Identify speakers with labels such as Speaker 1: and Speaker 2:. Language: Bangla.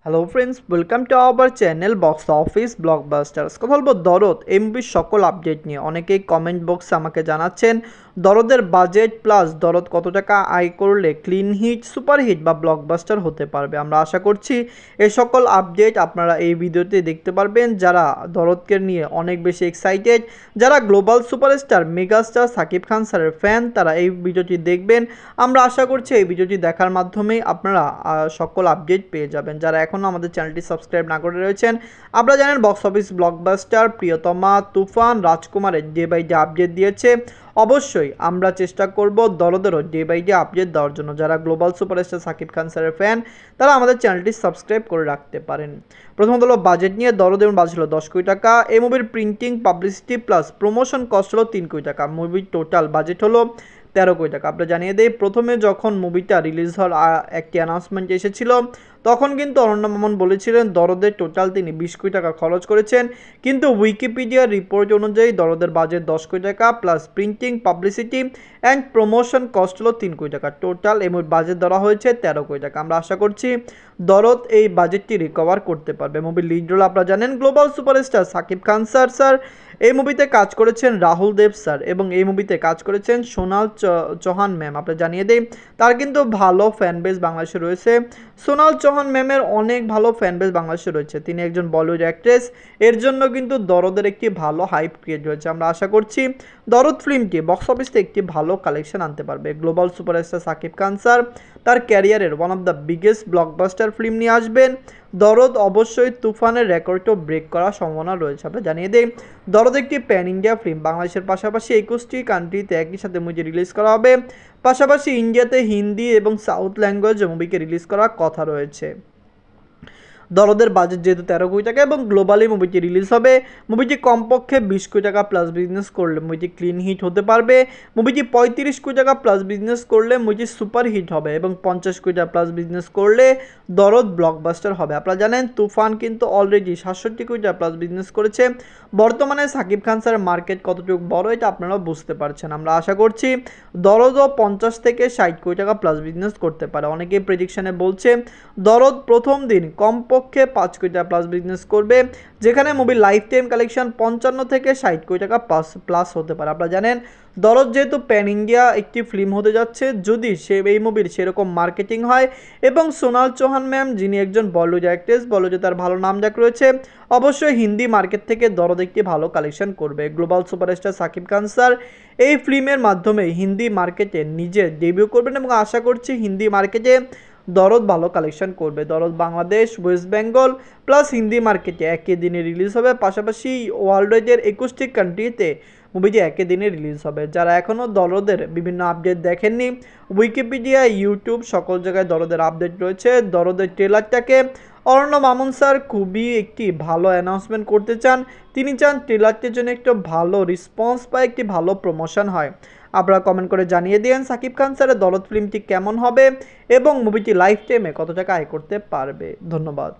Speaker 1: Hello friends, welcome to our channel box office blockbusters. কথা বলবো দরদ এই মুভির সকল আপডেট নিয়ে। অনেকেই কমেন্ট বক্সে আমাকে জানাচ্ছেন দরদের বাজেট প্লাস দরদ কত টাকা আয় করলে ক্লিন হিট, সুপার হিট বা ব্লকবাস্টার হতে পারবে। আমরা আশা করছি এই সকল আপডেট আপনারা এই ভিডিওতে দেখতে পারবেন। যারা দরদকে নিয়ে অনেক বেশি এক্সাইটেড, যারা global superstar megastar Shakib Khan স্যারের ফ্যান, তারা এই ভিডিওটি দেখবেন। আমরা আশা করছি এই ভিডিওটি দেখার মাধ্যমে আপনারা সকল আপডেট পেয়ে যাবেন। যারা এখনও আমাদের চ্যানেলটি সাবস্ক্রাইব না করে রয়েছেন, আপনারা জানেন বক্স অফিস ব্লকবাস্টার প্রিয়তমা, তুফান, রাজকুমারের ডে বাই ডে আপডেট দিয়েছে। অবশ্যই আমরা চেষ্টা করব দরদেরও ডে বাই ডে আপডেট দেওয়ার জন্য। যারা গ্লোবাল সুপারস্টার সাকিব খান স্যারের ফ্যান, তারা আমাদের চ্যানেলটি সাবস্ক্রাইব করে রাখতে পারেন। প্রথমত হলো বাজেট নিয়ে। দরদ এবং বাজেট হলো 10 কোটি টাকা। এই মুভির printing, publicity plus promotion cost হলো 3 কোটি টাকা। মুভির টোটাল বাজেট হলো 13 কোটি টাকা। আপনারা জানিয়ে দেই, প্রথমে যখন মুভিটা রিলিজ হওয়ার একটি অ্যানাউন্সমেন্ট এসেছিল, তখন কিন্তু অনন্য মামুন বলেছিলেন দরদের টোটাল তিনি 20 কোটি টাকা খরচ করেছেন। কিন্তু উইকিপিডিয়ার রিপোর্ট অনুযায়ী দরদের বাজেট 10 কোটি টাকা plus printing, publicity and promotion cost হলো 3 কোটি টাকা। টোটাল এই মুভির বাজেট ধরা হয়েছে 13 কোটি টাকা। আমরা আশা করছি দরদ এই বাজেটটি রিকভার করতে পারবে। মুভির লিড রোল আপনারা জানেন global superstar Shakib Khan sir. এই মুভিতে কাজ করেছেন রাহুল দেব স্যার এবং এই মুভিতে কাজ করেছেন সোনাল চৌহান ম্যাম। আপনারা জানিয়ে দেই, তার কিন্তু ভালো ফ্যান বেস বাংলাদেশে রয়েছে। সোনাল চৌহান ম্যামের অনেক ভালো ফ্যান বেস বাংলাদেশে রয়েছে। তিনি একজন বলিউড অ্যাক্ট্রেস। এর জন্য কিন্তু দরদের একটি ভালো হাইপ ক্রিয়েট হয়েছে। আমরা আশা করছি দরদ ফিল্মটি বক্স অফিসে একটি ভালো কালেকশন আনতে পারবে। Global superstar Shakib Khan sir তার ক্যারিয়ারের one of the biggest blockbuster film নিয়ে আসবেন। দরদ অবশ্যই তুফানের রেকর্ডও ব্রেক করার সম্ভাবনা রয়েছে। আমরা জানিয়ে দিই, দরদ একটি প্যান ইন্ডিয়া ফিল্ম। বাংলাদেশের পাশাপাশি 21টি কান্ট্রিতে একই সাথে মুভি রিলিজ করা হবে। পাশাপাশি ইন্ডিয়াতে হিন্দি এবং সাউথ ল্যাঙ্গুয়েজে মুভিকে রিলিজ করার কথা রয়েছে। দরদের বাজেট যেহেতু 13 কোটি টাকা এবং গ্লোবালি মুভিটি রিলিজ হবে, মুভিটি কমপক্ষে 20 কোটি টাকা প্লাস বিজনেস করলে মুভিটি ক্লিন হিট হতে পারবে। মুভিটি 35 কোটি টাকা প্লাস বিজনেস করলে মুভিটি সুপার হিট হবে এবং 50 কোটি টাকা প্লাস বিজনেস করলে দরদ ব্লকবাস্টার হবে। আপনারা জানেন তুফান কিন্তু অলরেডি 67 কোটি টাকা প্লাস বিজনেস করেছে। বর্তমানে সাকিব খান স্যারের মার্কেট কতটুকু বড় এটা আপনারা বুঝতে পারছেন। আমরা আশা করছি দরদও 50 থেকে 60 কোটি টাকা প্লাস বিজনেস করতে পারে। অনেকেই প্রেডিকশনে বলছে দরদ প্রথম দিন কমপক্ষে 5 কোটি টাকা প্লাস বিজনেস করবে, যেখানে মুভির লাইফ টাইম কালেকশন 55 থেকে 60 কোটি টাকা প্লাস হতে পারে। আপনারা জানেন দরদ যেহেতু প্যান ইন্ডিয়া একটি ফিল্ম হতে যাচ্ছে, যদি এই মুভির সেরকম মার্কেটিং হয় এবং সোনাল চৌহান ম্যাম যিনি একজন বলিউড অ্যাক্ট্রেস, বলিউডে তার ভালো নামডাক রয়েছে, অবশ্যই হিন্দি মার্কেট থেকে দরদ একটি ভালো কালেকশন করবে। Global superstar Shakib Khan sir এই ফিল্মের মাধ্যমে হিন্দি মার্কেটে নিজে ডেবিউ করবেন এবং আশা করছি হিন্দি মার্কেটে দরদ ভালো কালেকশন করবে। দরদ বাংলাদেশ, ওয়েস্ট বেঙ্গল প্লাস হিন্দি মার্কেটে একই দিনে রিলিজ হবে। পাশাপাশি ওয়ার্ল্ডের 21টি কান্ট্রিতে মুভিটি একই দিনে রিলিজ হবে। যারা এখনও দরদের বিভিন্ন আপডেট দেখেননি, উইকিপিডিয়া, ইউটিউব সকল জায়গায় দরদের আপডেট রয়েছে। দরদের ট্রেলারটাকে অরণ্য মামুন স্যার খুবই একটি ভালো অ্যানাউন্সমেন্ট করতে চান। তিনি চান ট্রেলারটির জন্য একটু ভালো রেসপন্স পায়, একটি ভালো প্রমোশন হয়। আপনারা কমেন্ট করে জানিয়ে দিন সাকিব খান স্যারের দরদ ফিল্মটি কেমন হবে এবং মুভিটি লাইফ টাইমে কত টাকা আয় করতে পারবে। ধন্যবাদ।